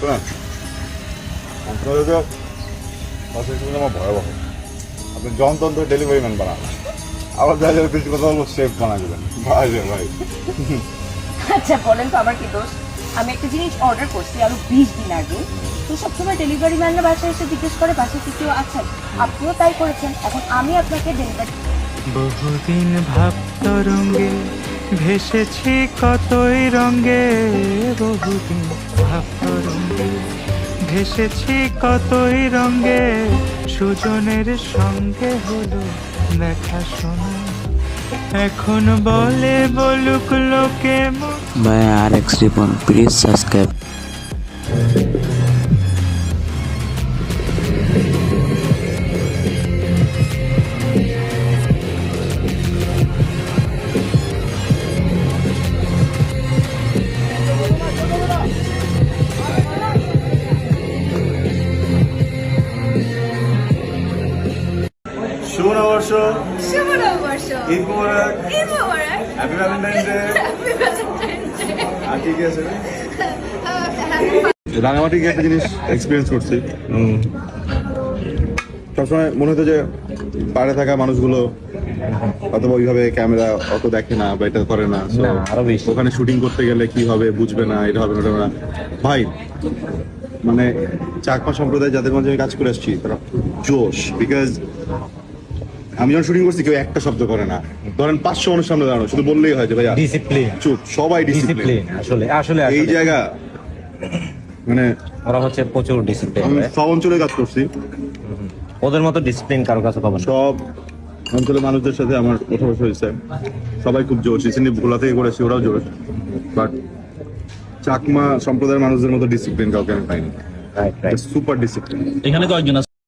শোনেন আমার ভয়াবহ। আপনি যন্ত্র ডেলিভারি ম্যান বানান, আবার দেখা যাবে কিছু কথা বলবো সেফ বানা দেবেন। ভাই রে ভাই, আচ্ছা বলেন তো আমার কি দোষ? আমি একটা জিনিস অর্ডার করছি আরো 20 দিন আগে, তো সবসময় ডেলিভারি ম্যানরা বাসায় এসে জিজ্ঞেস করে বাসায় কি কেউ আছেন, আপনিও তাই করেছেন, এখন আমি আপনাকে ডেলিভারি। বহুদিন ভাব তরঙ্গে ভেসেছি কতই রঙ্গে, বহুদিন ভাব তরঙ্গে ভেসেছি কতই রঙ্গে, সুজনের সঙ্গে হলো দেখা শোনা, এখন বলে বলুক লোকে by RX Ribbon. Please subscribe. শুভ নববর্ষ, শুভ নববর্ষ, ঈদ মোবারক, ঈদ মোবারক, হ্যাপি ভ্যালেন্টাইন্স ডে। আর কি কি আছে? রাঙামাটি গিয়ে একটা জিনিস এক্সপিরিয়েন্স করছি। সবসময় মনে হতো যে বাইরে থাকা মানুষগুলো অথবা ওইভাবে ক্যামেরা অত দেখে না বা এটা করে না, So, আরো বেশি। ওখানে শুটিং করতে গেলে কি হবে বুঝবে না, এটা হবে না ওটা হবে না। ভাই মানে চাকমা সম্প্রদায় যাদের মাঝে আমি কাজ করে আসছি তারা জোশ, বিকজ আমি যখন শুটিং করছি কেউ একটা শব্দ করে না। ধরেন 500 মানুষ সামনে দাঁড়ানো, শুধু বললেই হয় যে ভাইয়া ডিসিপ্লিন চুপ, সবাই ডিসিপ্লিন। ডিসিপ্লিন আসলে আসলে এই আসলে জায়গা মানে ওরা হচ্ছে প্রচুর ডিসিপ্লিন, আমি সব অঞ্চলে কাজ করছি, ওদের মতো ডিসিপ্লিন কারো কাছে পাবেন না। সব অঞ্চলের মানুষদের সাথে আমার ওঠা বসা হয়েছে, সবাই খুব জোশ। রিসেন্টলি ভোলা থেকে করেছি, ওরাও জোশ, বাট চাকমা সম্প্রদায়ের মানুষদের মতো ডিসিপ্লিন কাউকে আমি পাইনি। Right right. Super discipline. এখানে কয়েকজন আছে